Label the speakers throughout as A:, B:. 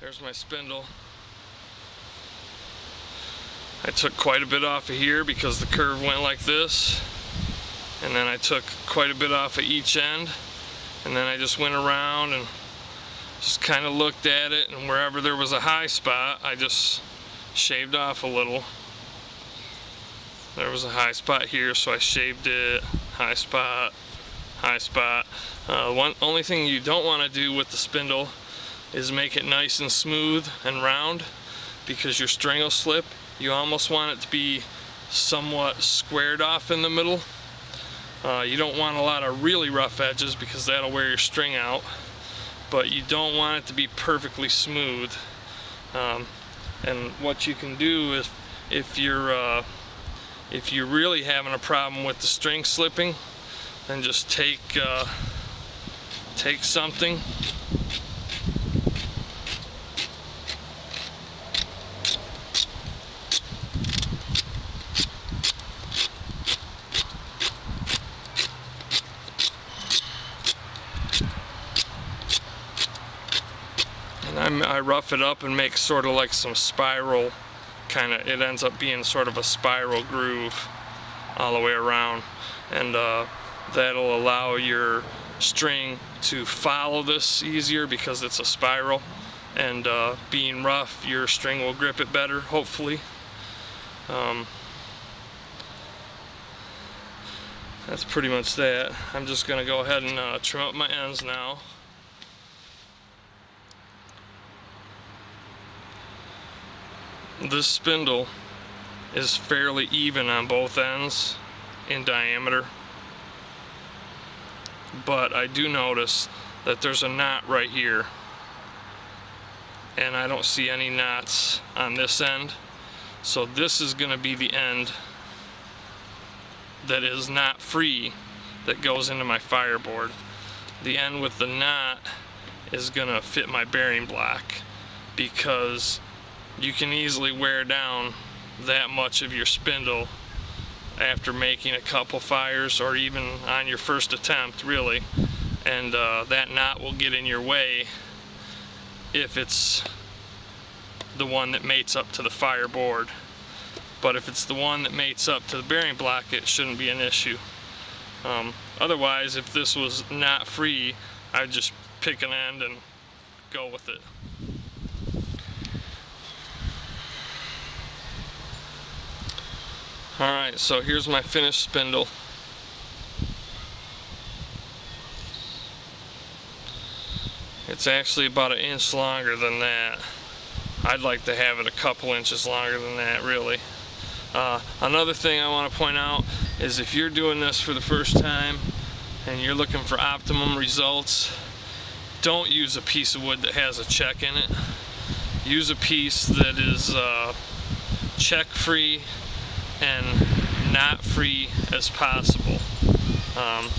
A: There's my spindle. I took quite a bit off of here because the curve went like this, and then I took quite a bit off of each end, and then I just went around and just kind of looked at it, and wherever there was a high spot I just shaved off a little. There was a high spot here, so I shaved it. High spot, high spot. Only thing you don't want to do with the spindle is make it nice and smooth and round, because your string will slip. You almost want it to be somewhat squared off in the middle. You don't want a lot of really rough edges because that'll wear your string out, but you don't want it to be perfectly smooth. And what you can do is, if you're really having a problem with the string slipping, then just take something and I rough it up and make sort of like some spiral it ends up being sort of a spiral groove all the way around, and that'll allow your string to follow this easier because it's a spiral, and being rough, your string will grip it better, hopefully. That's pretty much that. I'm just gonna go ahead and trim up my ends now. This spindle is fairly even on both ends in diameter, but I do notice that there's a knot right here, and I don't see any knots on this end, so this is going to be the end that is knot free that goes into my fireboard. The end with the knot is going to fit my bearing block, because you can easily wear down that much of your spindle after making a couple fires, or even on your first attempt, really, and that knot will get in your way if it's the one that mates up to the fireboard. But if it's the one that mates up to the bearing block, it shouldn't be an issue. Otherwise, if this was knot free, I'd just pick an end and go with it. Alright, so here's my finished spindle. It's actually about 1 inch longer than that. I'd like to have it a couple inches longer than that, really. Another thing I want to point out is, if you're doing this for the first time and you're looking for optimum results, don't use a piece of wood that has a check in it. Use a piece that is check free and knot free as possible.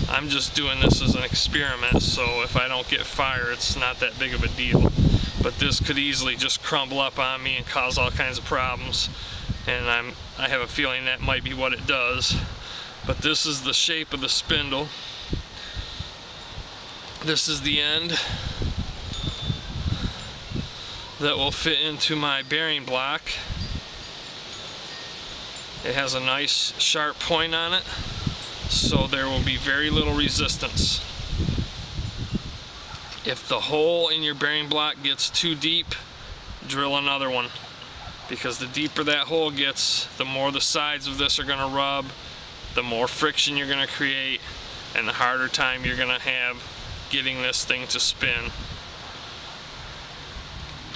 A: I'm just doing this as an experiment, so if I don't get fire, it's not that big of a deal. But this could easily just crumble up on me and cause all kinds of problems, and I have a feeling that might be what it does. But this is the shape of the spindle. This is the end that will fit into my bearing block. It has a nice sharp point on it, so there will be very little resistance. If the hole in your bearing block gets too deep, drill another one, because the deeper that hole gets, the more the sides of this are going to rub, the more friction you're going to create, and the harder time you're going to have getting this thing to spin.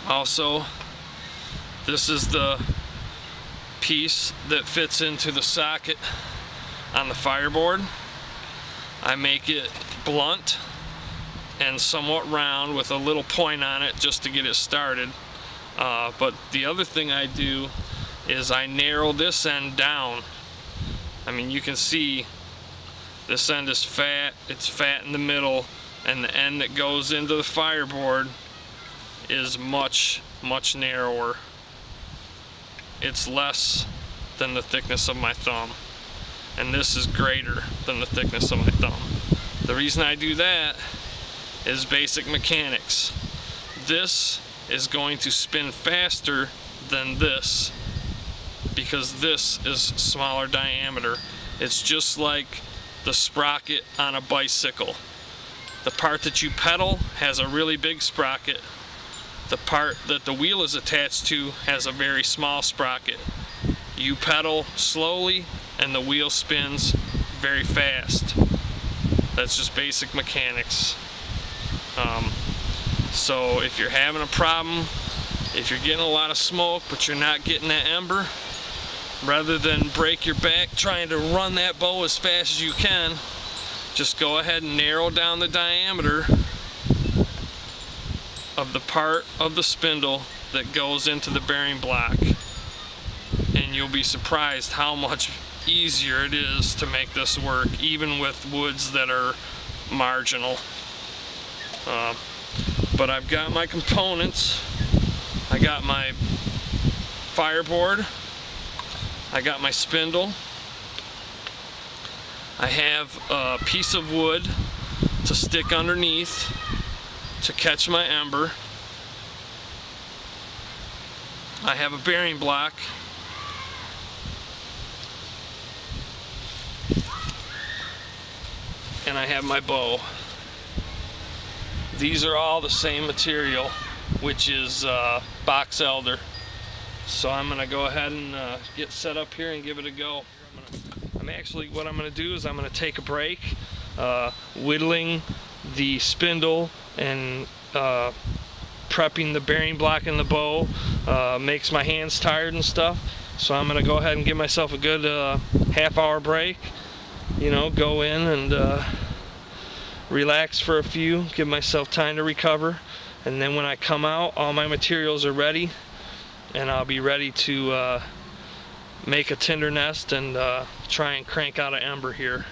A: Also, this is the piece that fits into the socket on the fireboard. I make it blunt and somewhat round with a little point on it just to get it started. But the other thing I do is I narrow this end down. I mean, you can see this end is fat, it's fat in the middle, and the end that goes into the fireboard is much, much narrower. It's less than the thickness of my thumb, and this is greater than the thickness of my thumb. The reason I do that is basic mechanics. This is going to spin faster than this, because this is smaller diameter. It's just like the sprocket on a bicycle. The part that you pedal has a really big sprocket. The part that the wheel is attached to has a very small sprocket. You pedal slowly and the wheel spins very fast. That's just basic mechanics. So if you're having a problem, if you're getting a lot of smoke but you're not getting that ember, rather than break your back trying to run that bow as fast as you can, just go ahead and narrow down the diameter of the part of the spindle that goes into the bearing block, and you'll be surprised how much easier it is to make this work, even with woods that are marginal. But I've got my components. I got my fireboard, I got my spindle, I have a piece of wood to stick underneath to catch my ember, I have a bearing block, and I have my bow. These are all the same material, which is box elder. So I'm going to go ahead and get set up here and give it a go. What I'm going to do is I'm going to take a break. Whittling the spindle and prepping the bearing block in the bow makes my hands tired and stuff. So I'm going to go ahead and give myself a good half-hour break. You know, go in and relax for a few, give myself time to recover, and then when I come out, all my materials are ready, and I'll be ready to make a tinder nest and try and crank out an ember here.